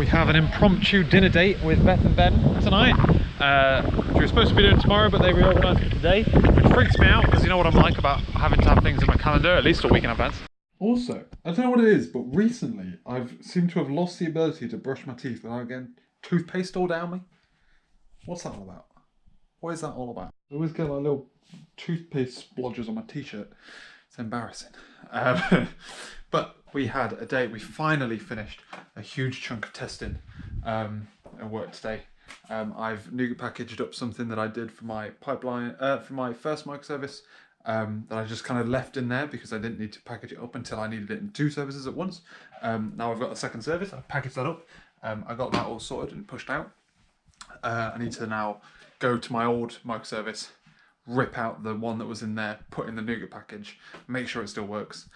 We have an impromptu dinner date with Beth and Ben tonight. Which we were supposed to be doing tomorrow, but they reorganised for today, which freaks me out because you know what I'm like about having to have things in my calendar at least a week in advance. Also, I don't know what it is, but recently I've seemed to have lost the ability to brush my teeth without getting toothpaste all down me. What's that all about? What is that all about? I always get like little toothpaste splodges on my t-shirt. It's embarrassing. But we had a day. We finally finished a huge chunk of testing at work today. I've nougat packaged up something that I did for my pipeline, for my first microservice, that I just kind of left in there because I didn't need to package it up until I needed it in 2 services at once. Now I've got a second service, I've packaged that up. I got that all sorted and pushed out. I need to now go to my old microservice, rip out the one that was in there, put in the nougat package, make sure it still works,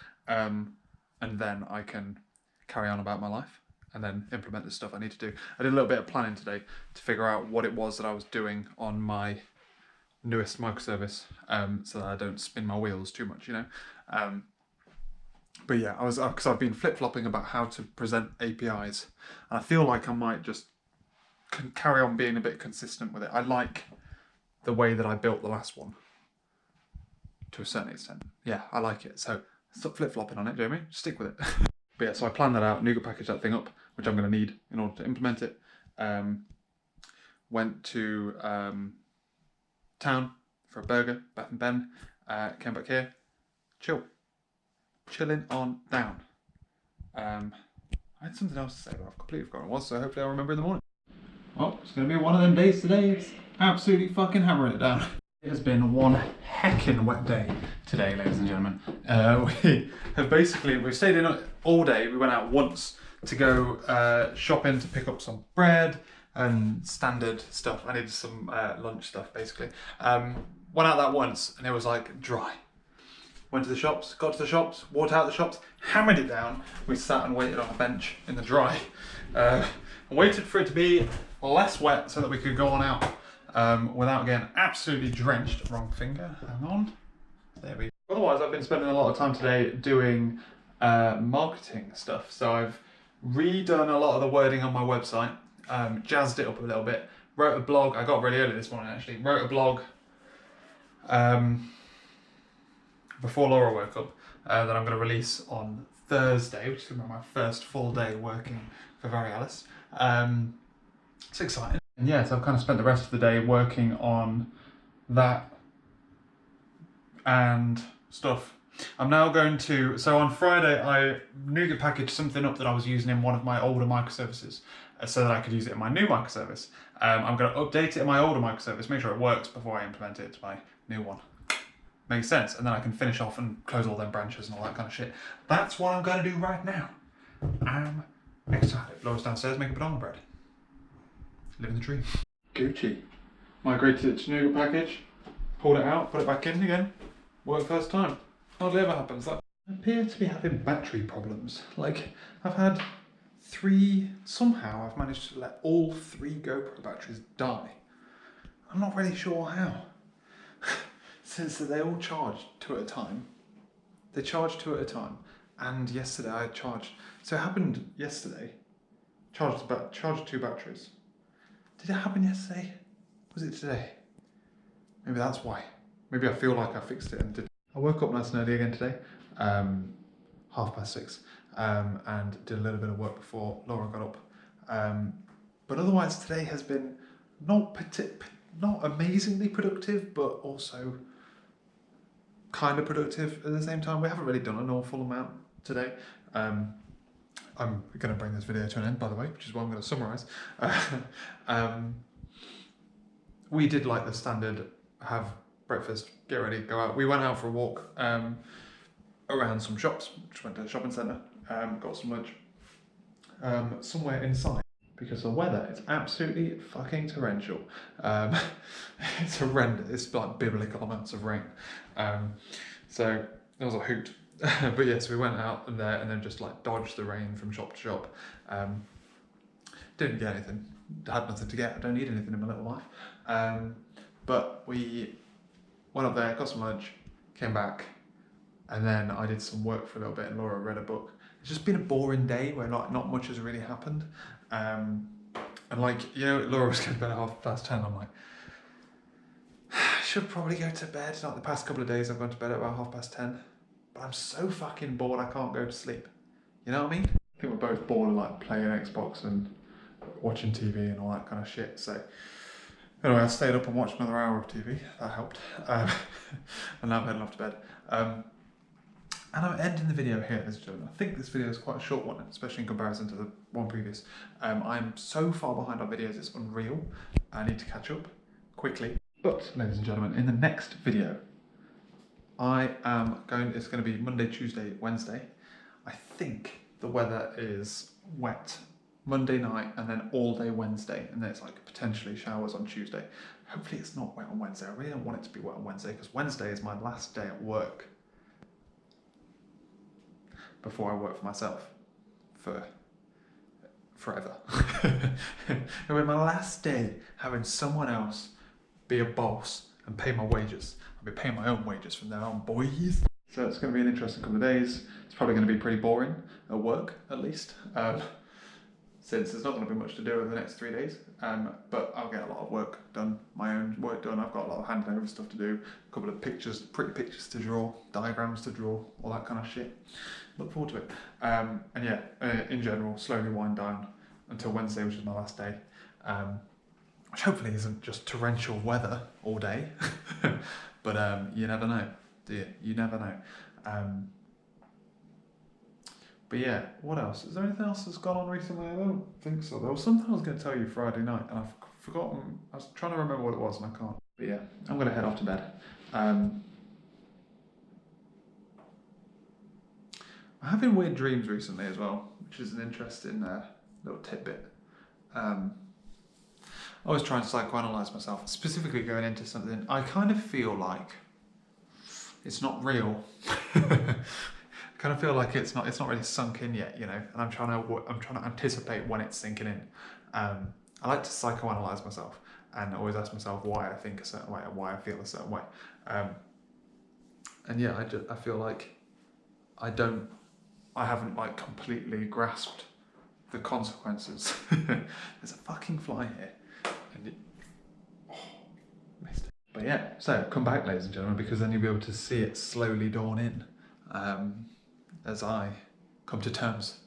and then I can carry on about my life and then implement the stuff I need to do. I did a little bit of planning today to figure out what it was that I was doing on my newest microservice, so that I don't spin my wheels too much, you know. But yeah, because I've been flip-flopping about how to present APIs, and I feel like I might just carry on being a bit consistent with it. I like the way that I built the last one to a certain extent. Yeah, I like it. So stop flip-flopping on it, Jamie. Stick with it. But yeah, so I planned that out, nougat package that thing up, which I'm going to need in order to implement it. Went to town for a burger, Beth and Ben. Came back here, chilling on down. I had something else to say, but I've completely forgotten what it was, so hopefully I'll remember in the morning. Well, it's going to be one of them days today. It's absolutely fucking hammering it down. It has been one heckin' wet day today, ladies and gentlemen. We've stayed in all day. We went out once to go shopping to pick up some bread and standard stuff. I needed some lunch stuff, basically. Went out that once and it was like dry. Went to the shops, got to the shops, walked out the shops, hammered it down. We sat and waited on a bench in the dry. And waited for it to be less wet so that we could go on out without getting absolutely drenched. Wrong finger, hang on. There we go. Otherwise, I've been spending a lot of time today doing marketing stuff. So I've redone a lot of the wording on my website, jazzed it up a little bit, wrote a blog. I got really early this morning actually, wrote a blog before Laura woke up that I'm going to release on Thursday, which is going to be my first full day working for Varialis. It's exciting. And yeah, so I've kind of spent the rest of the day working on that and stuff. I'm now going to, so on Friday I nougat packaged something up that I was using in one of my older microservices so that I could use it in my new microservice. I'm going to update it in my older microservice, make sure it works before I implement it to my new one. Makes sense, and then I can finish off and close all them branches and all that kind of shit. That's what I'm going to do right now. I'm excited. Laura's downstairs making banana bread. Living the dream. Gucci. Migrated it to nougat package, pulled it out, put it back in again. Worked first time. Hardly ever happens. I appear to be having battery problems. Like, I've had 3, somehow I've managed to let all 3 GoPro batteries die. I'm not really sure how. Since they all charge 2 at a time. They charge 2 at a time. And yesterday I charged, so it happened yesterday. Charged 2 batteries. Did it happen yesterday? Was it today? Maybe that's why. Maybe I feel like I fixed it and did. I woke up nice and early again today, 6:30, and did a little bit of work before Laura got up. But otherwise today has been not amazingly productive, but also kind of productive at the same time. We haven't really done an awful amount today. I'm going to bring this video to an end, by the way, which is what I'm going to summarise. We did like the standard, have breakfast, get ready, go out. We went out for a walk around some shops, just went to the shopping centre, got some lunch, somewhere inside. Because the weather is absolutely fucking torrential. It's horrendous. It's like biblical amounts of rain. So it was a hoot. But yes, we went out and there and then just like dodged the rain from shop to shop. Didn't get anything. Had nothing to get. I don't need anything in my little life. But we went up there, got some lunch, came back, and then I did some work for a little bit and Laura read a book. it's just been a boring day where not much has really happened. And like, you know, Laura was going to bed at 10:30. I'm like, I should probably go to bed. Like the past couple of days I've gone to bed at about 10:30. But I'm so fucking bored I can't go to sleep. You know what I mean? I think we're both bored of like playing Xbox and watching TV and all that kind of shit. So anyway, I stayed up and watched another hour of TV. That helped. And now I'm heading off to bed. And I'm ending the video here, ladies and gentlemen. I think this video is quite a short one, especially in comparison to the one previous. I'm so far behind on videos, it's unreal. I need to catch up quickly. But, ladies and gentlemen, in the next video, it's going to be Monday, Tuesday, Wednesday. I think the weather is wet Monday night and then all day Wednesday, and then it's like potentially showers on Tuesday. Hopefully it's not wet on Wednesday. I really don't want it to be wet on Wednesday because Wednesday is my last day at work before I work for myself for forever. It'll be my last day having someone else be a boss and pay my wages. I'll be paying my own wages from now on, boys. So it's going to be an interesting couple of days. It's probably going to be pretty boring at work, at least, since there's not going to be much to do over the next 3 days. But I'll get a lot of work done, my own work done. I've got a lot of handing over stuff to do, a couple of pictures, pretty pictures to draw, diagrams to draw, all that kind of shit. Look forward to it. And yeah, in general, slowly wind down until Wednesday, which is my last day. Which hopefully isn't just torrential weather all day. But you never know, do you? You never know. But yeah, what else? Is there anything else that's gone on recently? I don't think so. There was something I was going to tell you Friday night, and I've forgotten. I was trying to remember what it was, and I can't. But yeah, I'm going to head off to bed. I'm having weird dreams recently as well, which is an interesting little tidbit. I was trying to psychoanalyze myself, specifically going into something I kind of feel like it's not real. I kind of feel like it's not really sunk in yet, you know, and I'm trying to anticipate when it's sinking in. I like to psychoanalyze myself and always ask myself why I think a certain way and why I feel a certain way. And yeah, I feel like I haven't like completely grasped the consequences. There's a fucking fly here. And missed it. But yeah, so come back, ladies and gentlemen, because then you'll be able to see it slowly dawn in as I come to terms.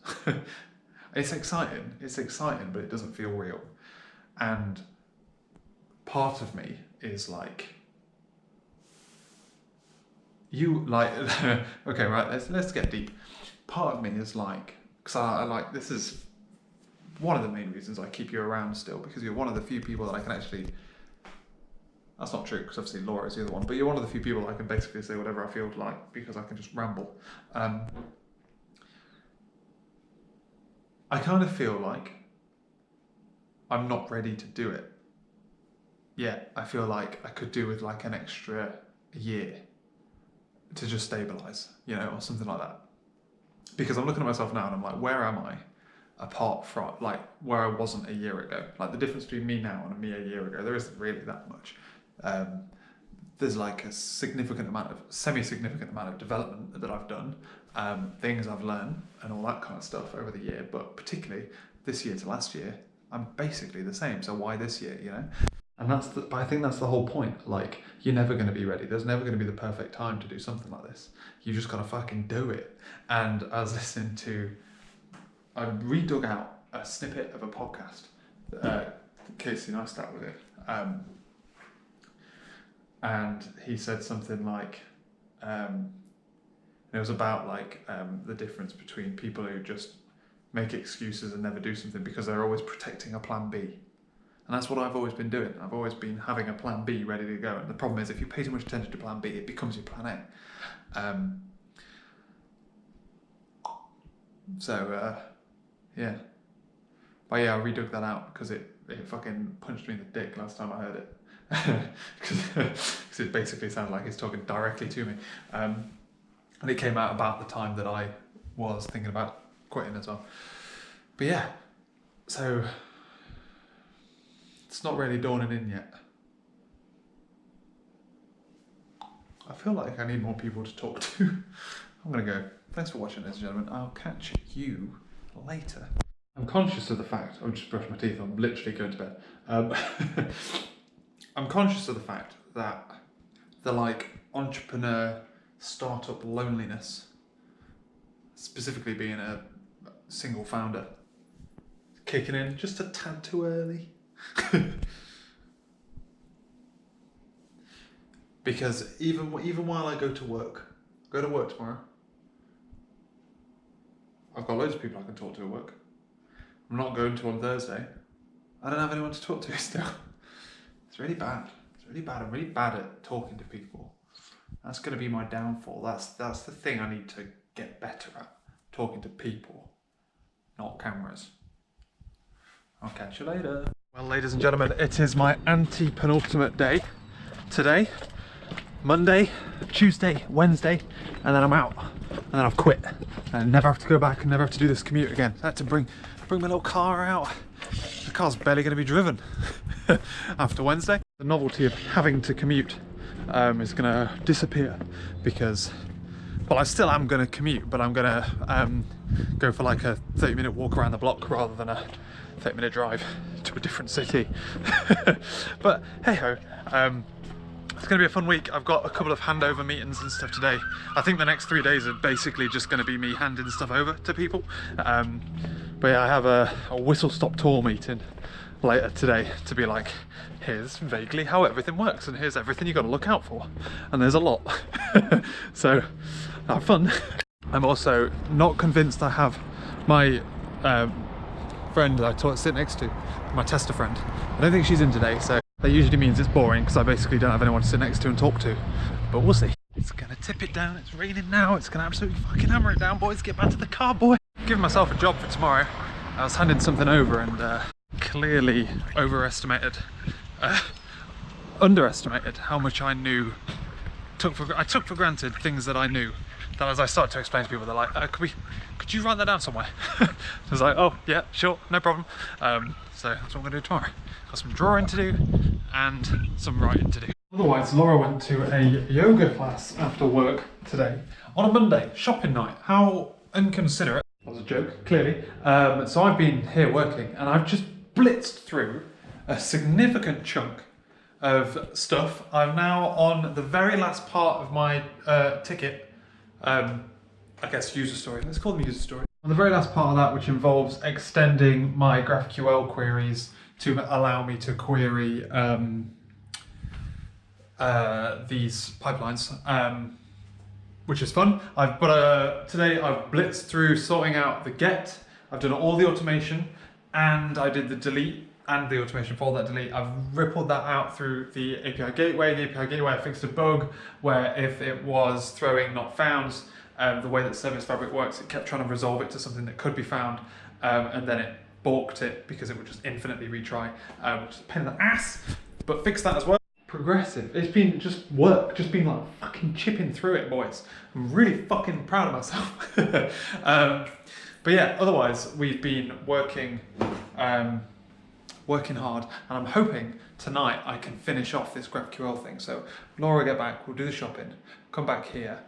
It's exciting, but it doesn't feel real. And part of me is like, okay, right, let's get deep. Part of me is like, because I like, this is one of the main reasons I keep you around still, because you're one of the few people that I can actually, that's not true, because obviously Laura's the other one, but you're one of the few people that I can basically say whatever I feel like, because I can just ramble. I kind of feel like I'm not ready to do it yet. I feel like I could do with like an extra year to just stabilize, you know, or something like that. Because I'm looking at myself now and I'm like, where am I apart from like where I wasn't a year ago? Like the difference between me now and me a year ago, there isn't really that much. There's like a semi-significant amount of development that I've done, things I've learned and all that kind of stuff over the year, but particularly this year to last year, I'm basically the same. So why this year, you know? And but I think that's the whole point. Like, you're never going to be ready. There's never going to be the perfect time to do something like this. You just got to fucking do it. And I was listening to, I redug out a snippet of a podcast that Casey Neistat was in. And he said something like, it was about like the difference between people who just make excuses and never do something because they're always protecting a plan B. And that's what I've always been doing. I've always been having a plan B ready to go. And the problem is if you pay too much attention to plan B, it becomes your plan A. Yeah. But yeah, I redug that out because it fucking punched me in the dick last time I heard it. Because it basically sounded like it's talking directly to me. And it came out about the time that I was thinking about quitting as well. But yeah, so it's not really dawning in yet. I feel like I need more people to talk to. I'm gonna go. thanks for watching, ladies and gentlemen. I'll catch you later. I'm conscious of the fact, I've just brushed my teeth, I'm literally going to bed. I'm conscious of the fact that the like entrepreneur startup loneliness, specifically being a single founder, kicking in just a tad too early. Because even while I go to work tomorrow, I've got loads of people I can talk to at work. I'm not going to on Thursday. I don't have anyone to talk to still. It's really bad. It's really bad. I'm really bad at talking to people. That's going to be my downfall. That's the thing I need to get better at. Talking to people, not cameras. I'll catch you later. Well, ladies and gentlemen, it is my anti-penultimate day today. Monday, Tuesday, Wednesday, and then I'm out. And then I've quit. And I never have to go back and never have to do this commute again. I had to bring my little car out. The car's barely going to be driven after Wednesday. The novelty of having to commute is going to disappear because, well, I still am going to commute, but I'm going to go for like a 30-minute walk around the block rather than a 30-minute drive to a different city. But hey ho. It's going to be a fun week. I've got a couple of handover meetings and stuff today. I think the next 3 days are basically just going to be me handing stuff over to people. But yeah, I have a whistle-stop tour meeting later today to be like, here's vaguely how everything works and here's everything you've got to look out for. And there's a lot. So, have fun. I'm also not convinced I have my friend that I sit next to, my tester friend. I don't think she's in today, so that usually means it's boring because I basically don't have anyone to sit next to and talk to, but we'll see. It's gonna tip it down, it's raining now, it's gonna absolutely fucking hammer it down, boys. Get back to the car, boy. Giving myself a job for tomorrow. I was handing something over and clearly underestimated how much I knew. I took for granted things that I knew. That as I started to explain to people, they're like, could you write that down somewhere? I was like, oh yeah, sure, no problem. So that's what I'm gonna do tomorrow. Got some drawing to do and some writing to do. Otherwise, Laura went to a yoga class after work today on a Monday, shopping night. How inconsiderate. That was a joke, clearly. So I've been here working and I've just blitzed through a significant chunk of stuff. I'm now on the very last part of my ticket. I guess user story. Let's call them user story. On the very last part of that, which involves extending my GraphQL queries to allow me to query these pipelines, which is fun. Today I've blitzed through sorting out the get. I've done all the automation, and I did the delete and the automation for that delete. I've rippled that out through the API gateway. The API gateway, I fixed a bug where if it was throwing not founds, the way that Service Fabric works, it kept trying to resolve it to something that could be found, and then it balked it because it would just infinitely retry, which is a pain in the ass, but fixed that as well. Progressive. It's been just work, just been like fucking chipping through it, boys. I'm really fucking proud of myself. But yeah, otherwise we've been working hard, and I'm hoping tonight I can finish off this GraphQL thing. So Laura will get back, we'll do the shopping, come back here,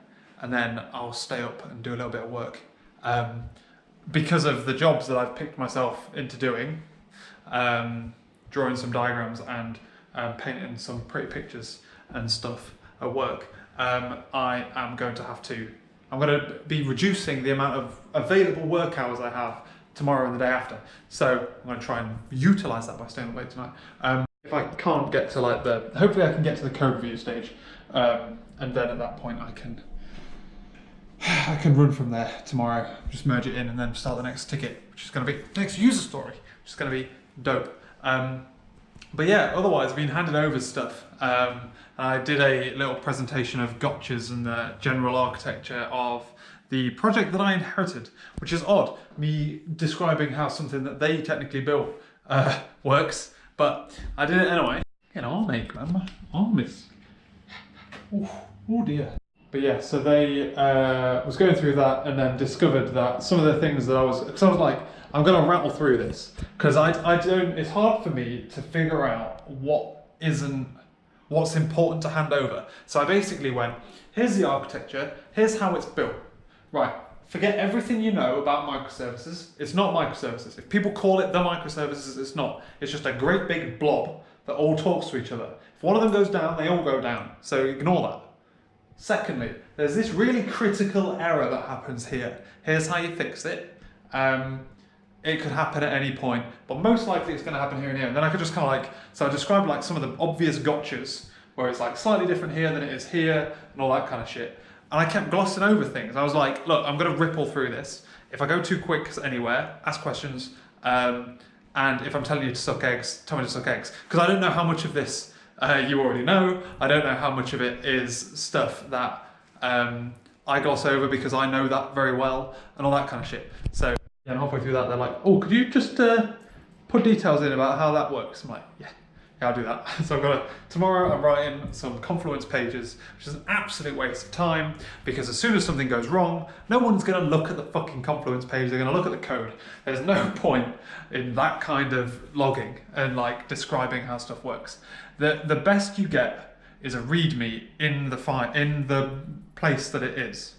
and then I'll stay up and do a little bit of work. Because of the jobs that I've picked myself into doing, drawing some diagrams and painting some pretty pictures and stuff at work, I am going to be reducing the amount of available work hours I have tomorrow and the day after. So I'm going to try and utilize that by staying up late tonight. If I can't get to hopefully I can get to the code review stage, and then at that point I can run from there tomorrow, just merge it in and then start the next ticket, which is going to be the next user story, which is going to be dope. But yeah, otherwise I've been handed over stuff. I did a little presentation of gotchas and the general architecture of the project that I inherited, which is odd, me describing how something that they technically built works, but I did it anyway. Get on, mate, man. Armies. Oh dear. But yeah, so they was going through that and then discovered that some of the things that I was like, I'm gonna rattle through this because it's hard for me to figure out what's important to hand over. So I basically went, here's the architecture, here's how it's built. Right, forget everything you know about microservices. It's not microservices. If people call it the microservices, it's not. It's just a great big blob that all talks to each other. If one of them goes down, they all go down. So ignore that. Secondly, there's this really critical error that happens here. Here's how you fix it. It could happen at any point, but most likely it's going to happen here and here. And then I could just kind of like, so I described like some of the obvious gotchas, where it's like slightly different here than it is here, and all that kind of shit. And I kept glossing over things. I was like, look, I'm going to ripple through this. If I go too quick anywhere, ask questions. And if I'm telling you to suck eggs, tell me to suck eggs. Because I don't know how much of this you already know. I don't know how much of it is stuff that I gloss over because I know that very well, and all that kind of shit. So yeah, and halfway through that, they're like, oh, could you just put details in about how that works? I'm like, yeah, I'll do that. So I've got tomorrow I'm writing some Confluence pages, which is an absolute waste of time, because as soon as something goes wrong, no one's going to look at the fucking Confluence page, they're going to look at the code. There's no point in that kind of logging and like describing how stuff works. The best you get is a README in the place that it is.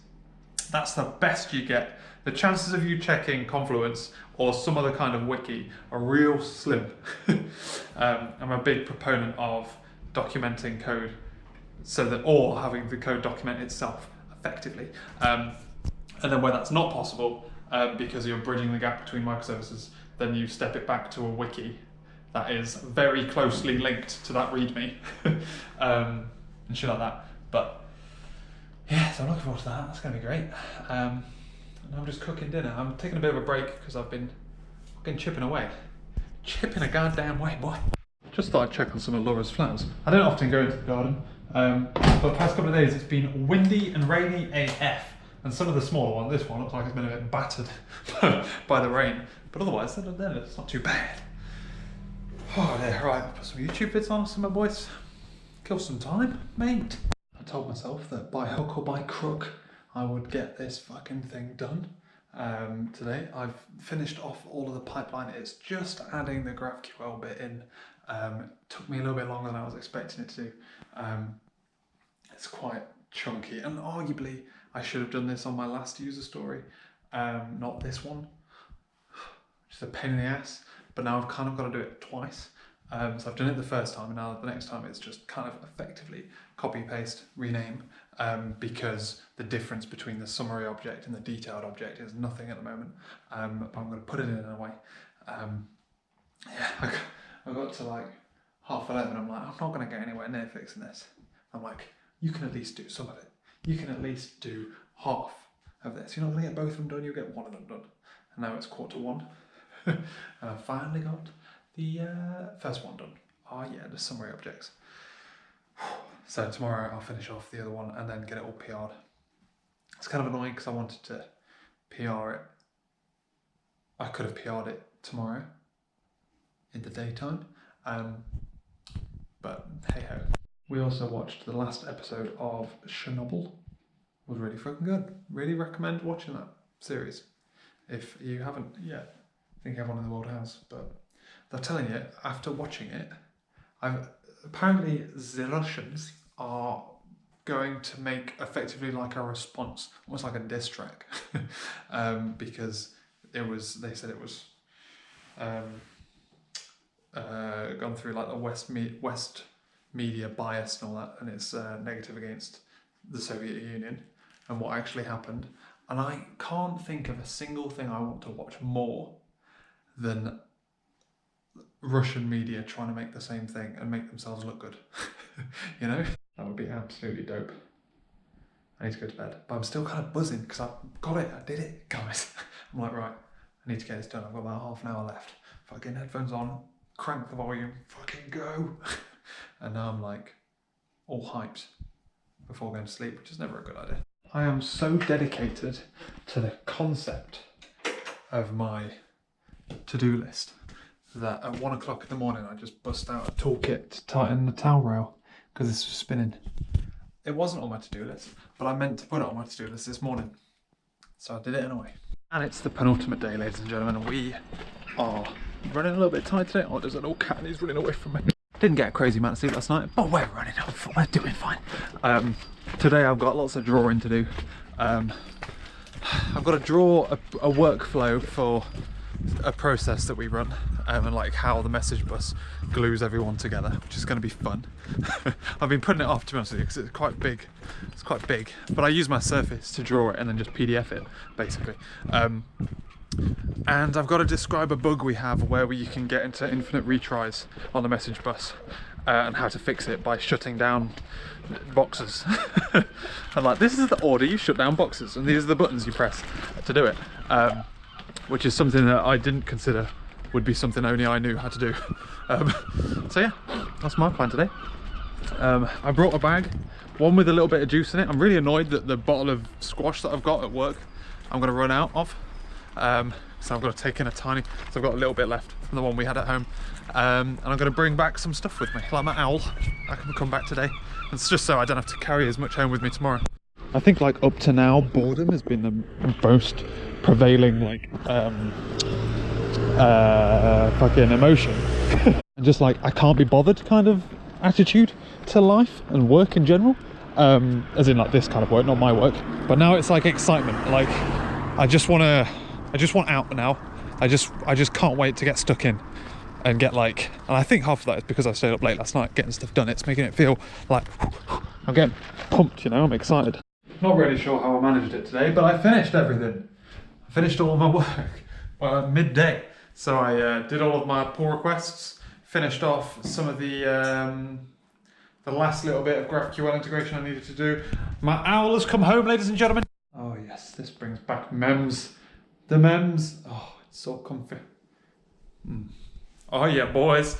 That's the best you get. The chances of you checking Confluence or some other kind of wiki are real slim. I'm a big proponent of documenting code so that, or having the code document itself effectively. And then where that's not possible, because you're bridging the gap between microservices, then you step it back to a wiki that is very closely linked to that README and shit like that. But yeah, so I'm looking forward to that. That's going to be great. And I'm just cooking dinner. I'm taking a bit of a break because I've been fucking chipping away. Chipping a goddamn way, boy. Just thought I'd check on some of Laura's flowers. I don't often go into the garden, but the past couple of days it's been windy and rainy AF. And some of the smaller ones, this one looks like it's been a bit battered by the rain. But otherwise, it's not too bad. Oh, yeah, right, I'll put some YouTube vids on, some of my boys. Kill some time, mate. I told myself that by hook or by crook, I would get this fucking thing done today. I've finished off all of the pipeline. It's just adding the GraphQL bit in. It took me a little bit longer than I was expecting it to do. It's quite chunky, and arguably I should have done this on my last user story, not this one. Just a pain in the ass. But now I've kind of got to do it twice. So I've done it the first time, and now the next time it's just kind of effectively copy, paste, rename, because the difference between the summary object and the detailed object is nothing at the moment. But I'm going to put it in a way. Yeah, I got to like 11:30. I'm like, I'm not going to get anywhere near fixing this. I'm like, you can at least do some of it. You can at least do half of this. You're not going to get both of them done. You'll get one of them done. And now it's 1:45. And I finally got the first one done. Oh yeah, the summary objects. So tomorrow I'll finish off the other one and then get it all PR'd. It's kind of annoying because I wanted to PR it. I could have PR'd it tomorrow in the daytime, but hey ho. We also watched the last episode of Chernobyl. It was really fucking good. Really recommend watching that series if you haven't yet. I think everyone in the world has, but they're telling you, after watching it, apparently the Russians are going to make effectively like a response, almost like a diss track, because they said it was gone through like the West media bias and all that, and it's negative against the Soviet Union and what actually happened. And I can't think of a single thing I want to watch more than Russian media trying to make the same thing and make themselves look good. You know? That would be absolutely dope. I need to go to bed. But I'm still kind of buzzing because I've got it. I did it, guys. I'm like, right, I need to get this done. I've got about half an hour left. Fucking headphones on, crank the volume, fucking go. And now I'm like all hyped before going to sleep, which is never a good idea. I am so dedicated to the concept of my to-do list that at 1 o'clock in the morning I just bust out a toolkit to tighten the towel rail because this was spinning. It wasn't on my to-do list, but I meant to put it on my to-do list this morning, so I did it anyway. And it's the penultimate day, ladies and gentlemen. We are running a little bit tight today. Oh, there's an old cat and he's running away from me. Didn't get a crazy amount of sleep last night, but we're running off. We're doing fine. Today I've got lots of drawing to do. I've got to draw a workflow for a process that we run, and like how the message bus glues everyone together, which is going to be fun. I've been putting it off, to be honest with you, because it's quite big. It's quite big, but I use my Surface to draw it and then just PDF it, basically. And I've got to describe a bug we have where you can get into infinite retries on the message bus, and how to fix it by shutting down boxes. I'm like, this is the order you shut down boxes, and these are the buttons you press to do it. Which is something that I didn't consider would be something only I knew how to do. So yeah, that's my plan today. I brought a bag, one with a little bit of juice in it. I'm really annoyed that the bottle of squash that I've got at work, I'm going to run out of. So I've got to take in a tiny, so I've got a little bit left from the one we had at home. And I'm going to bring back some stuff with me, like my owl. I can come back today. It's just so I don't have to carry as much home with me tomorrow. I think like up to now, boredom has been the most prevailing like fucking emotion. And just like I can't be bothered kind of attitude to life and work in general. As in like this kind of work, not my work. But now it's like excitement. Like I just want out now. I just can't wait to get stuck in and get like, and I think half of that is because I stayed up late last night getting stuff done. It's making it feel like I'm getting pumped, you know, I'm excited. Not really sure how I managed it today, but I finished everything. I finished all of my work at midday. So I did all of my pull requests, finished off some of the last little bit of GraphQL integration I needed to do. My owl has come home, ladies and gentlemen. Oh yes, this brings back memes. The memes, oh, it's so comfy. Oh yeah, boys.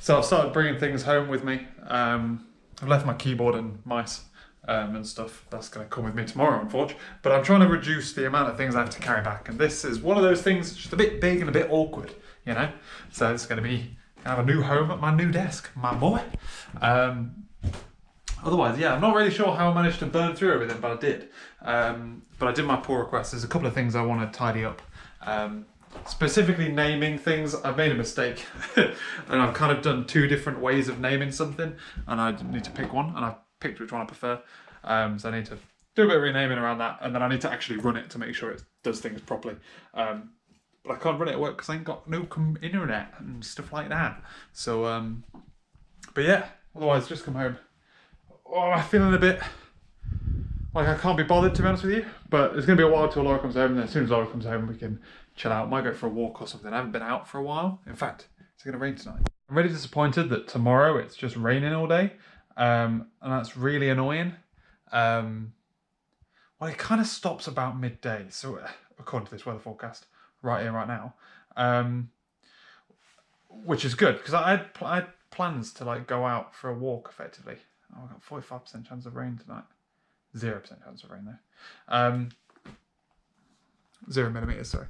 So I've started bringing things home with me. I've left my keyboard and mice and stuff. That's going to come with me tomorrow, unfortunately. But I'm trying to reduce the amount of things I have to carry back. And this is one of those things, just a bit big and a bit awkward, you know? So it's going to be, I have a new home at my new desk, my boy. Otherwise, yeah, I'm not really sure how I managed to burn through everything, but I did. But I did my pull requests. There's a couple of things I want to tidy up. Specifically naming things, I've made a mistake. And I've kind of done two different ways of naming something, and I need to pick one, and I've picked which one I prefer. So I need to do a bit of renaming around that, and then I need to actually run it to make sure it does things properly. But I can't run it at work because I ain't got no internet and stuff like that. So, but yeah, otherwise just come home. Oh, I'm feeling a bit like I can't be bothered, to be honest with you, but it's going to be a while till Laura comes home, and as soon as Laura comes home we can chill out. Might go for a walk or something. I haven't been out for a while. In fact, it's going to rain tonight. I'm really disappointed that tomorrow it's just raining all day, and that's really annoying. Well, it kind of stops about midday, so according to this weather forecast right here, right now, which is good, because I had plans to like go out for a walk effectively. Oh, I've got 45% chance of rain tonight. 0% chance of rain though. 0 millimeters, sorry.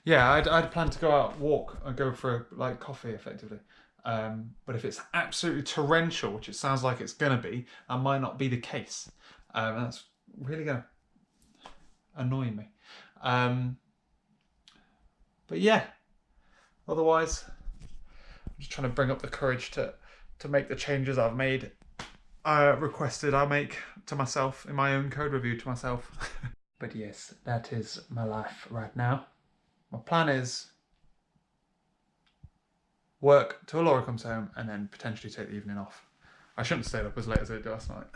Yeah, I'd planned to go out, walk, and go for like coffee effectively. But if it's absolutely torrential, which it sounds like it's gonna be, that might not be the case. And that's really gonna annoy me. But yeah, otherwise, I'm just trying to bring up the courage to make the changes I've made. Requested I make to myself in my own code review to myself. But yes, that is my life right now. My plan is work till Laura comes home and then potentially take the evening off. I shouldn't stay up as late as I did last night.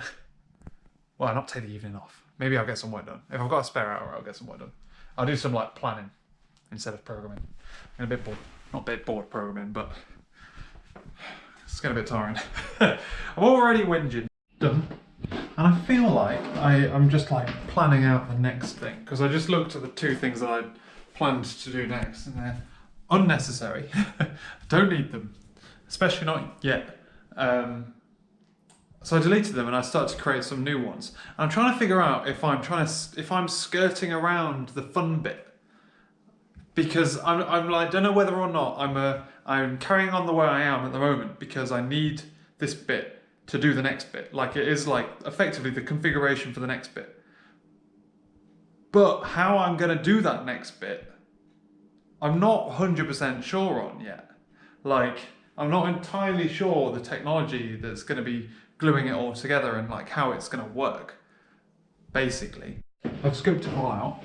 Well, not take the evening off. Maybe I'll get some work done. If I've got a spare hour, I'll get some work done. I'll do some like planning instead of programming. I'm a bit bored. Not a bit bored programming, but it's getting a bit tiring. I'm already whinging. Done. And I feel like I'm just like planning out the next thing, because I just looked at the two things that I planned to do next, and they're unnecessary. Don't need them, especially not yet. So I deleted them and I started to create some new ones. And I'm trying to figure out if I'm skirting around the fun bit. Because I'm like, don't know whether or not I'm carrying on the way I am at the moment, because I need this bit to do the next bit. Like it is like effectively the configuration for the next bit. But how I'm gonna do that next bit, I'm not 100% sure on yet. Like, I'm not entirely sure the technology that's gonna be gluing it all together and like how it's gonna work. basically, I've scoped it all out.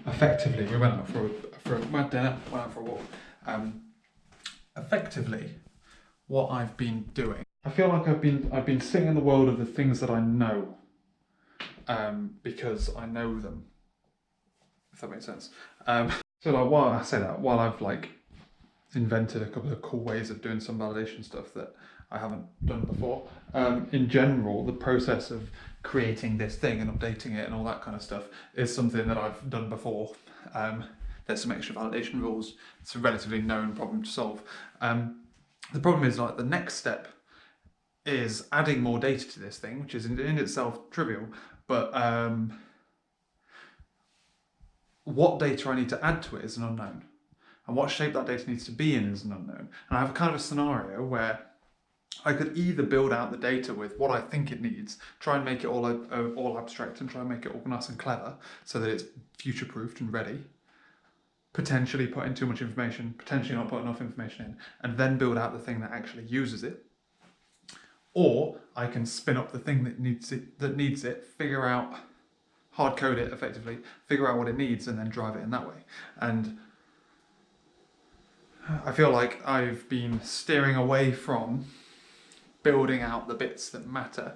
Effectively, we went out went out for a walk. Effectively, what I've been doing, I feel like I've been sitting in the world of the things that I know, because I know them. If that makes sense. So like while I've like invented a couple of cool ways of doing some validation stuff that I haven't done before. In general, the process of creating this thing and updating it and all that kind of stuff is something that I've done before. There's some extra validation rules. It's a relatively known problem to solve. The problem is like the next step is adding more data to this thing, which is in itself trivial, but what data I need to add to it is an unknown. And what shape that data needs to be in is an unknown. And I have a kind of a scenario where I could either build out the data with what I think it needs, try and make it all abstract and try and make it all nice and clever so that it's future-proofed and ready, potentially put in too much information, potentially not put enough information in, and then build out the thing that actually uses it. Or I can spin up the thing that needs it, figure out, hard code it effectively, figure out what it needs and then drive it in that way. And I feel like I've been steering away from building out the bits that matter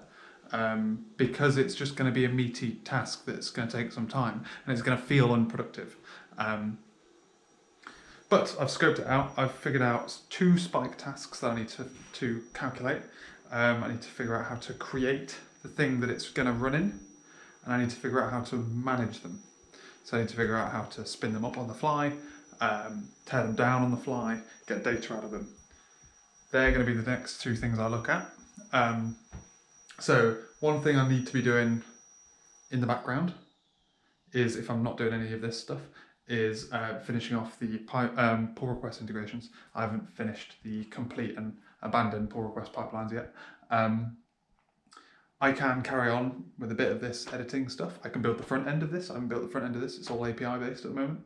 because it's just going to be a meaty task that's going to take some time and it's going to feel unproductive. But I've scoped it out. I've figured out 2 spike tasks that I need to calculate. I need to figure out how to create the thing that it's going to run in, and I need to figure out how to manage them. So I need to figure out how to spin them up on the fly, tear them down on the fly, get data out of them. They're going to be the next 2 things I look at. So one thing I need to be doing in the background is, if I'm not doing any of this stuff, is finishing off the pull request integrations. I haven't finished the complete and abandoned pull request pipelines yet. I can carry on with a bit of this editing stuff. I can build the front end of this. I haven't built the front end of this. It's all API based at the moment.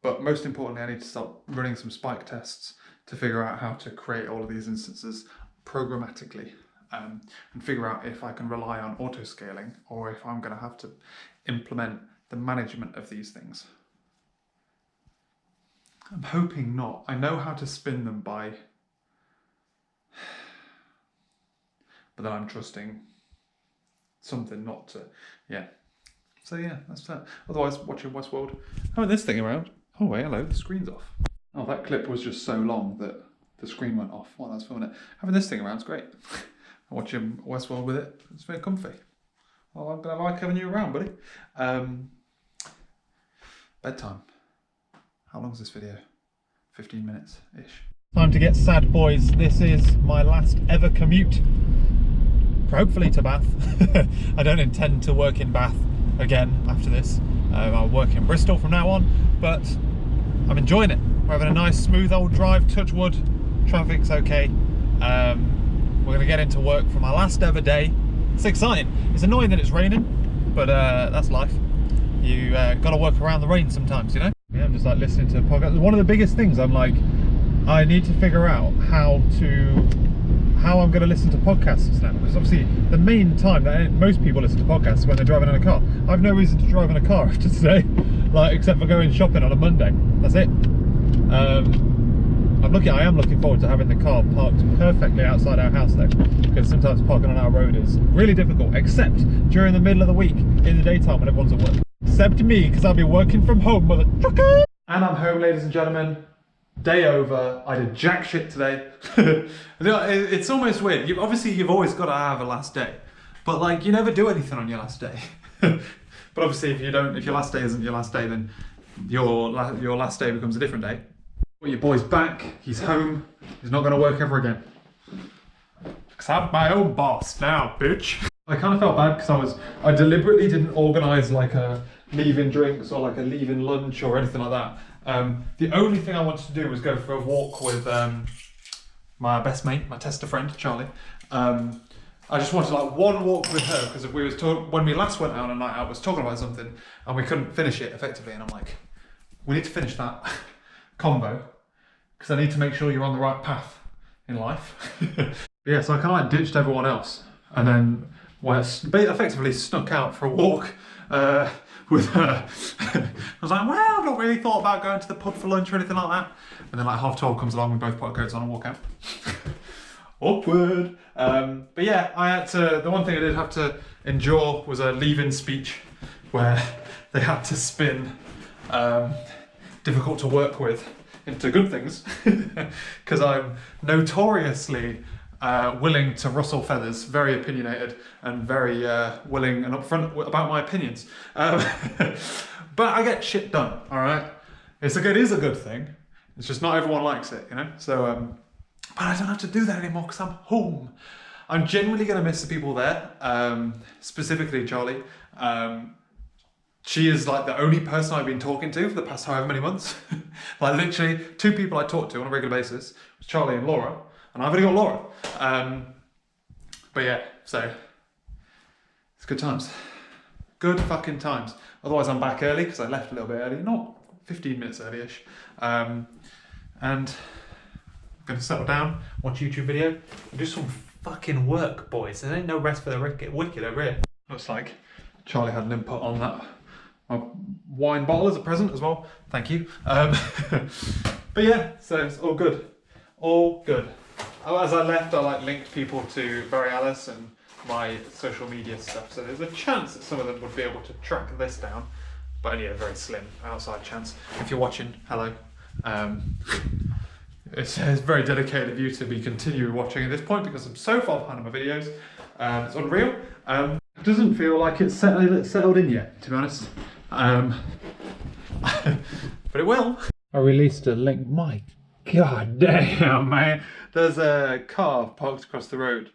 But most importantly, I need to start running some spike tests to figure out how to create all of these instances programmatically and figure out if I can rely on auto-scaling or if I'm going to have to implement the management of these things. I'm hoping not. I know how to spin them by, but then I'm trusting something not to, yeah. So yeah, that's that. Otherwise, watching Westworld. Having this thing around. Oh wait, hello, the screen's off. Oh, that clip was just so long that the screen went off while I was filming it. Having this thing around is great. Watching Westworld with it, it's very comfy. Well, I'm gonna like having you around, buddy. Bedtime. How long is this video? 15 minutes-ish. Time to get sad, boys. This is my last ever commute. Hopefully to Bath. I don't intend to work in Bath again after this. I'll work in Bristol from now on, but I'm enjoying it. We're having a nice smooth old drive, touch wood, traffic's okay. We're gonna get into work for my last ever day. It's exciting. It's annoying that it's raining, but that's life. You gotta work around the rain sometimes, you know? Yeah, I'm just like listening to podcasts. One of the biggest things I'm like, I need to figure out how I'm going to listen to podcasts now, because obviously the main time that most people listen to podcasts is when they're driving in a car. I've no reason to drive in a car after today, like except for going shopping on a Monday. That's it. I am looking forward to having the car parked perfectly outside our house though, because sometimes parking on our road is really difficult, except during the middle of the week in the daytime when everyone's at work. Except me, because I'll be working from home, mother trucker. And I'm home, ladies and gentlemen. Day over. I did jack shit today. It's almost weird. You've always got to have a last day, but like you never do anything on your last day. But obviously, if your last day isn't your last day, then your last day becomes a different day. Well, your boy's back. He's home. He's not going to work ever again. Because I'm my own boss now, bitch. I kind of felt bad because I deliberately didn't organise like a leaving drinks or like a leaving lunch or anything like that. The only thing I wanted to do was go for a walk with my best mate, my tester friend, Charlie. I just wanted like one walk with her because when we last went out on a night out, was talking about something and we couldn't finish it effectively. And I'm like, we need to finish that combo because I need to make sure you're on the right path in life. Yeah, so I kind of like ditched everyone else and then where I effectively snuck out for a walk with her. I was like, well, I've not really thought about going to the pub for lunch or anything like that. And then like 12:30 comes along, we both put our coats on and walk out. Awkward. But yeah, I had to, the one thing I did have to endure was a leave-in speech where they had to spin difficult to work with into good things, because I'm notoriously willing to rustle feathers, very opinionated and very willing and upfront about my opinions. But I get shit done, all right? It is a good thing. It's just not everyone likes it, you know? So, but I don't have to do that anymore because I'm home. I'm genuinely going to miss the people there, specifically Charlie. She is like the only person I've been talking to for the past however many months. Like literally 2 people I talk to on a regular basis was Charlie and Laura, and I've only got Laura. But yeah, so it's good times. Good fucking times. Otherwise I'm back early because I left a little bit early, not 15 minutes early-ish. And I'm gonna settle down, watch a YouTube video, and do some fucking work, boys. There ain't no rest for the wicked over here. Looks like Charlie had an input on that. My wine bottle as a present as well. Thank you. But yeah, so it's all good. All good. As I left, I like linked people to Barry Alice and my social media stuff. So there's a chance that some of them would be able to track this down, but only a very slim outside chance. If you're watching, hello. It's very dedicated of you to be continuing watching at this point because I'm so far behind on my videos. It's unreal. It doesn't feel like it's settled in yet, to be honest. But it will. I released a link. My god damn, man. There's a car parked across the road.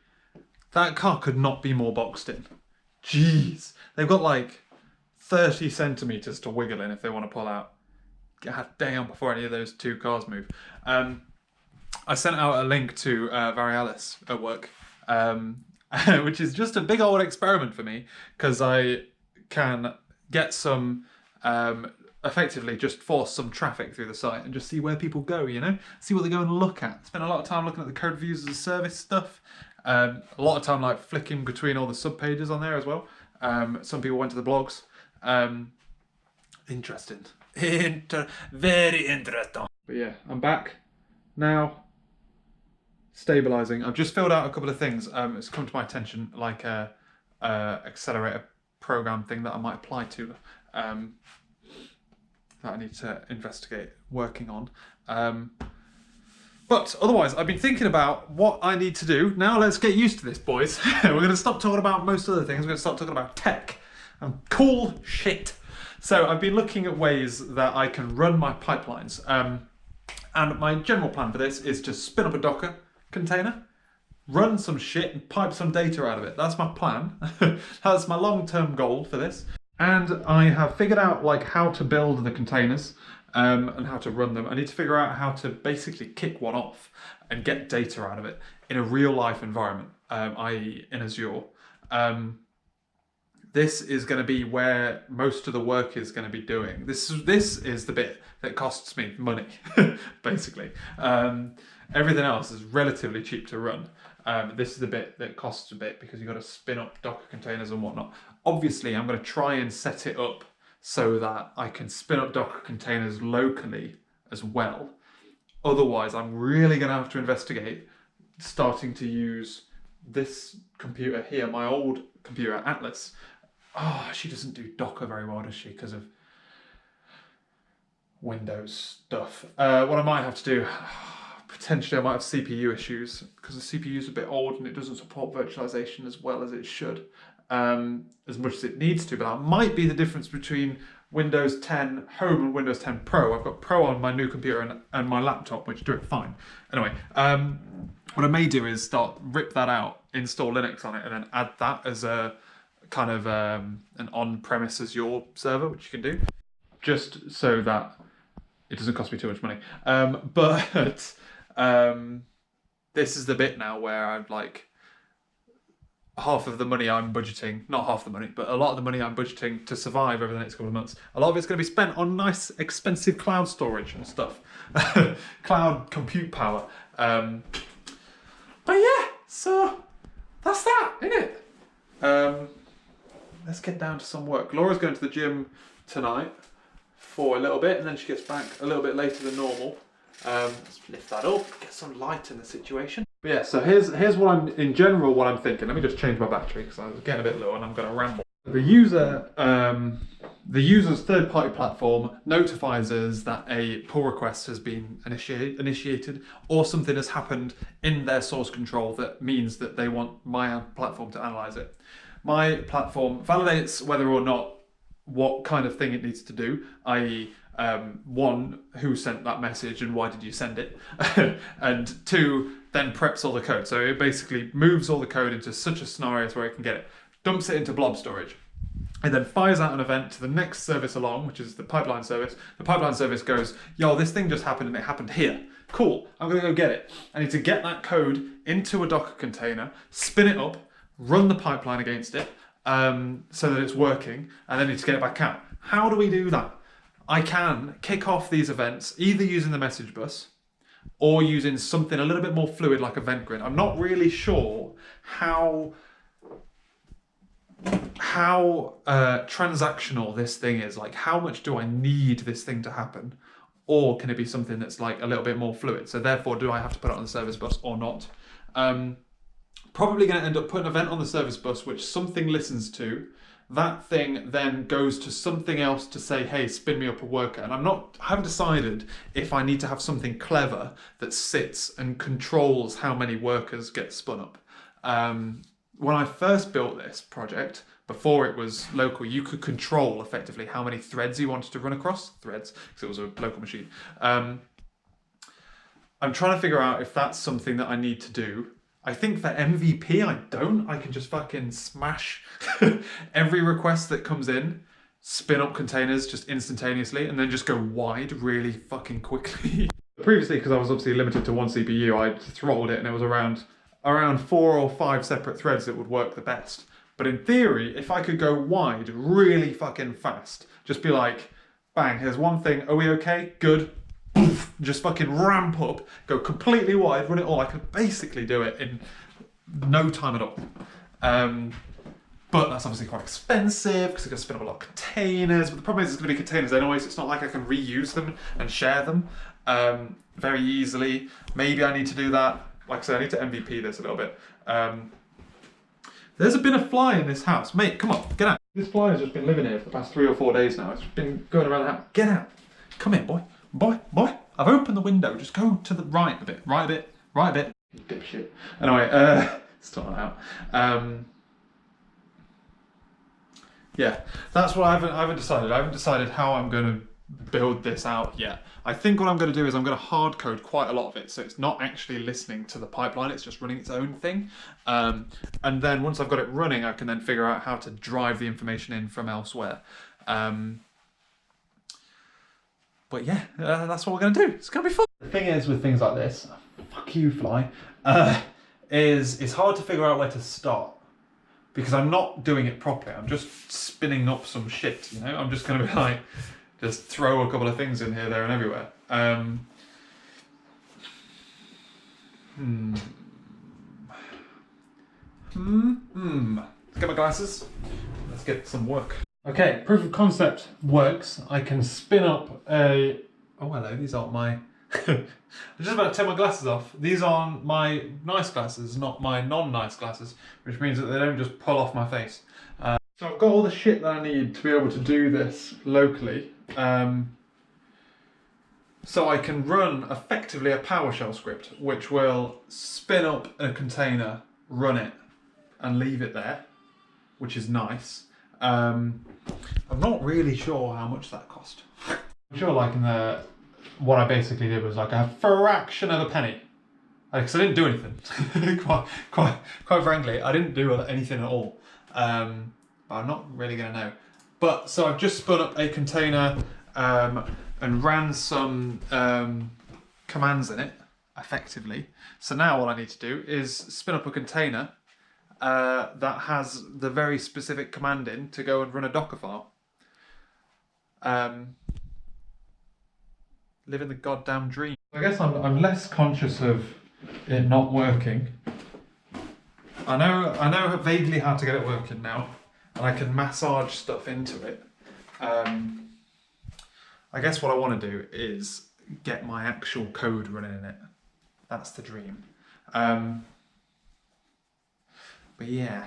That car could not be more boxed in. Jeez. They've got like 30 centimetres to wiggle in if they want to pull out. God damn, before any of those 2 cars move. I sent out a link to Varialis at work, which is just a big old experiment for me, because I can get some, effectively just force some traffic through the site and just see where people go, you know? See what they go and look at. Spend a lot of time looking at the code reviews as a service stuff. A lot of time like flicking between all the sub-pages on there as well. Some people went to the blogs. Interesting. Very interesting. But yeah, I'm back now. Stabilizing. I've just filled out a couple of things. It's come to my attention, like a accelerator program thing that I might apply to, that I need to investigate working on. But otherwise, I've been thinking about what I need to do. Now let's get used to this, boys. We're going to stop talking about most other things. We're going to start talking about tech and cool shit. So I've been looking at ways that I can run my pipelines. And my general plan for this is to spin up a Docker container, run some shit and pipe some data out of it. That's my plan. That's my long-term goal for this. And I have figured out like how to build the containers and how to run them. I need to figure out how to basically kick one off and get data out of it in a real life environment, i.e. in Azure. This is going to be where most of the work is going to be doing. This is the bit that costs me money, basically. Everything else is relatively cheap to run. This is the bit that costs a bit because you've got to spin up Docker containers and whatnot. Obviously, I'm going to try and set it up so that I can spin up Docker containers locally as well. Otherwise, I'm really going to have to investigate starting to use this computer here, my old computer, Atlas. Oh, she doesn't do Docker very well, does she? Because of Windows stuff. What I might have to do, potentially I might have CPU issues because the CPU is a bit old and it doesn't support virtualization as well as it should, as much as it needs to. But that might be the difference between Windows 10 Home and Windows 10 Pro. I've got Pro on my new computer and my laptop, which do it fine. Anyway, what I may do is rip that out, install Linux on it, and then add that as a kind of an on-premise Azure server, which you can do, just so that it doesn't cost me too much money. But this is the bit now where I'm like, half of the money I'm budgeting, not half the money, but a lot of the money I'm budgeting to survive over the next couple of months, a lot of it's going to be spent on nice, expensive cloud storage and stuff. Cloud compute power. But yeah, so that's that, isn't it? Let's get down to some work. Laura's going to the gym tonight for a little bit, and then she gets back a little bit later than normal. Let's lift that up, get some light in the situation. But yeah, so here's what I'm, in general, what I'm thinking. Let me just change my battery because I was getting a bit low and I'm going to ramble. The user's third-party platform notifies us that a pull request has been initiated, or something has happened in their source control that means that they want my platform to analyze it. My platform validates whether or not what kind of thing it needs to do, i.e. One, who sent that message and why did you send it? And two, then preps all the code. So it basically moves all the code into such a scenarios where it can get it, dumps it into blob storage. It then fires out an event to the next service along, which is the pipeline service. The pipeline service goes, yo, this thing just happened and it happened here. Cool, I'm gonna go get it. I need to get that code into a Docker container, spin it up, run the pipeline against it, so that it's working, and then need to get it back out. How do we do that? I can kick off these events either using the message bus or using something a little bit more fluid like Event Grid. I'm not really sure how transactional this thing is. Like, how much do I need this thing to happen? Or can it be something that's like a little bit more fluid? So therefore, do I have to put it on the service bus or not? Probably going to end up putting an event on the service bus which something listens to. That thing then goes to something else to say, hey, spin me up a worker. And I haven't decided if I need to have something clever that sits and controls how many workers get spun up. When I first built this project, before it was local, you could control effectively how many threads you wanted to run across, threads, because it was a local machine. I'm trying to figure out if that's something that I need to do. I think for MVP, I don't. I can just fucking smash every request that comes in, spin up containers just instantaneously, and then just go wide really fucking quickly. Previously, because I was obviously limited to one CPU, I throttled it and it was around 4 or 5 separate threads that would work the best. But in theory, if I could go wide really fucking fast, just be like, bang, here's one thing, are we okay? Good. Poof, just fucking ramp up, go completely wide, run it all. I could basically do it in no time at all. But that's obviously quite expensive because I've got to spin up a lot of containers. But the problem is it's going to be containers anyway, so it's not like I can reuse them and share them very easily. Maybe I need to do that. Like I said, I need to MVP this a little bit. There's been a fly in this house. Mate, come on, get out. This fly has just been living here for the past 3 or 4 days now. It's been going around the house. Get out. Come here, boy. Boy. I've opened the window. Just go to the right a bit. Right a bit. You dipshit. Anyway, still not out. Yeah, that's what I haven't decided. I haven't decided how I'm going to build this out yet. I think what I'm going to do is I'm going to hard code quite a lot of it, so it's not actually listening to the pipeline, it's just running its own thing. And then once I've got it running, I can then figure out how to drive the information in from elsewhere. But yeah, that's what we're going to do. It's going to be fun. The thing is with things like this, fuck you, fly, is it's hard to figure out where to start. Because I'm not doing it properly. I'm just spinning up some shit, you know? I'm just going to be like, just throw a couple of things in here, there and everywhere. Let's get my glasses. Let's get some work. Okay, proof of concept works. I can spin up a... Oh, hello, these aren't my... I'm just about to take my glasses off. These are my nice glasses, not my non-nice glasses, which means that they don't just pull off my face. So I've got all the shit that I need to be able to do this locally. So I can run effectively a PowerShell script, which will spin up a container, run it, and leave it there, which is nice. I'm not really sure how much that cost. I'm sure like in the... What I basically did was like a fraction of a penny. Because I didn't do anything. quite frankly, I didn't do anything at all. But I'm not really going to know. But so I've just spun up a container and ran some commands in it, effectively. So now all I need to do is spin up a container that has the very specific command in to go and run a Docker file. Living the goddamn dream. I guess I'm less conscious of it not working. I know vaguely how to get it working now, and I can massage stuff into it. I guess what I want to do is get my actual code running in it. That's the dream. But yeah.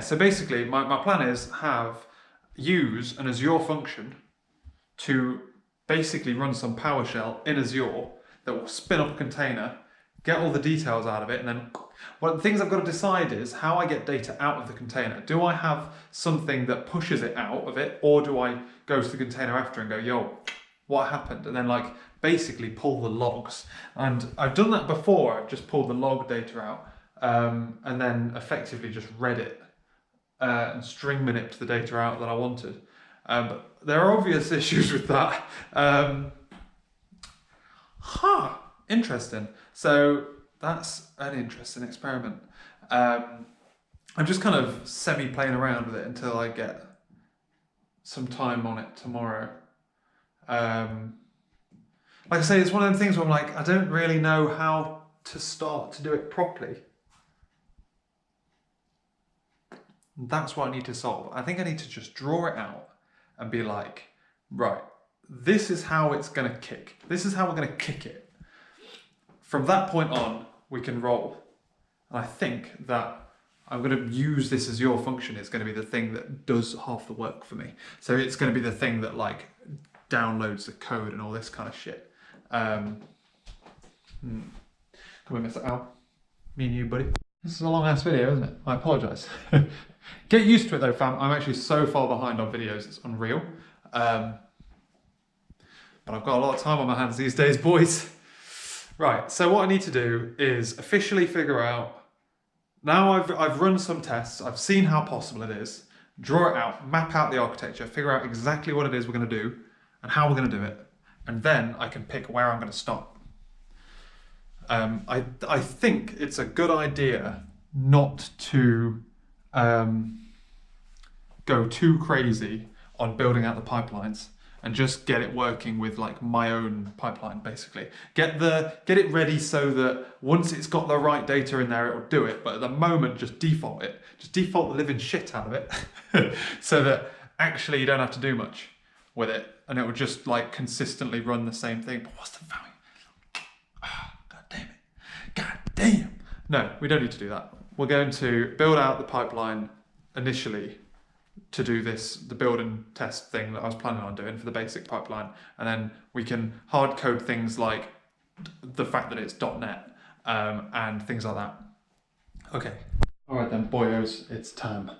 So basically, my plan is use an Azure function to basically run some PowerShell in Azure that will spin up a container, get all the details out of it, and then one of the things I've got to decide is how I get data out of the container. Do I have something that pushes it out of it, or do I go to the container after and go, yo, what happened? And then like basically pull the logs. And I've done that before. I've just pulled the log data out and then effectively just read it and string manipulated the data out that I wanted. But there are obvious issues with that. Interesting. So that's an interesting experiment. I'm just kind of semi-playing around with it until I get some time on it tomorrow. Like I say, it's one of them things where I'm like, I don't really know how to start to do it properly. That's what I need to solve. I think I need to just draw it out and be like, right, this is how it's going to kick. This is how we're going to kick it. From that point on, we can roll. And I think that I'm going to use this as your function. It's going to be the thing that does half the work for me. So it's going to be the thing that like downloads the code and all this kind of shit. Come on, Mr. Al. Me and you, buddy. This is a long ass video, isn't it? I apologise. Get used to it though, fam. I'm actually so far behind on videos, it's unreal. But I've got a lot of time on my hands these days, boys. Right, so what I need to do is officially figure out, now I've run some tests, I've seen how possible it is, draw it out, map out the architecture, figure out exactly what it is we're going to do and how we're going to do it, and then I can pick where I'm going to start. I think it's a good idea not to go too crazy on building out the pipelines and just get it working with like my own pipeline, basically. Get it ready so that once it's got the right data in there, it will do it. But at the moment, just default it. Just default the living shit out of it so that actually you don't have to do much with it. And it will just like consistently run the same thing. But what's the value? Oh, God damn it. God damn. No, we don't need to do that. We're going to build out the pipeline initially to do the build and test thing that I was planning on doing for the basic pipeline. And then we can hard code things like the fact that it's .NET and things like that. Okay. All right then, boyos, it's time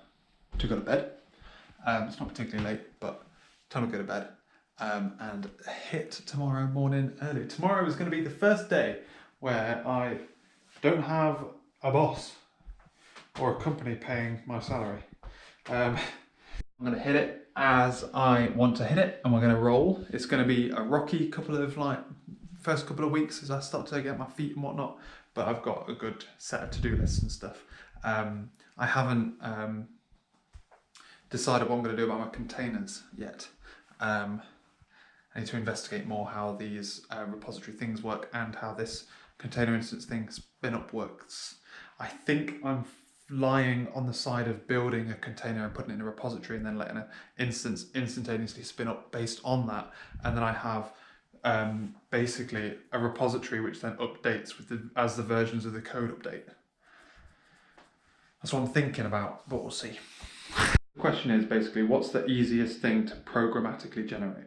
to go to bed. It's not particularly late, but time to go to bed and hit tomorrow morning early. Tomorrow is going to be the first day where I don't have a boss or a company paying my salary. I'm going to hit it as I want to hit it, and we're going to roll. It's going to be a rocky first couple of weeks as I start to get my feet and whatnot, but I've got a good set of to-do lists and stuff. I haven't decided what I'm going to do about my containers yet. I need to investigate more how these repository things work and how this container instance thing spin up works. I think I'm lying on the side of building a container and putting it in a repository and then letting an instance instantaneously spin up based on that. And then I have basically a repository which then updates as the versions of the code update. That's what I'm thinking about, but we'll see. The question is basically, what's the easiest thing to programmatically generate?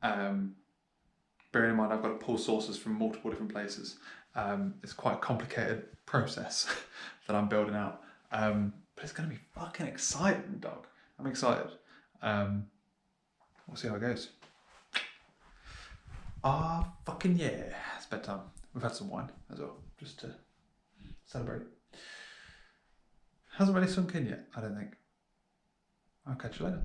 Bearing in mind I've got to pull sources from multiple different places. It's quite a complicated process that I'm building out. But it's going to be fucking exciting, dog. I'm excited. We'll see how it goes. Fucking yeah. It's bedtime. We've had some wine as well, just to celebrate. Hasn't really sunk in yet, I don't think. I'll catch you later.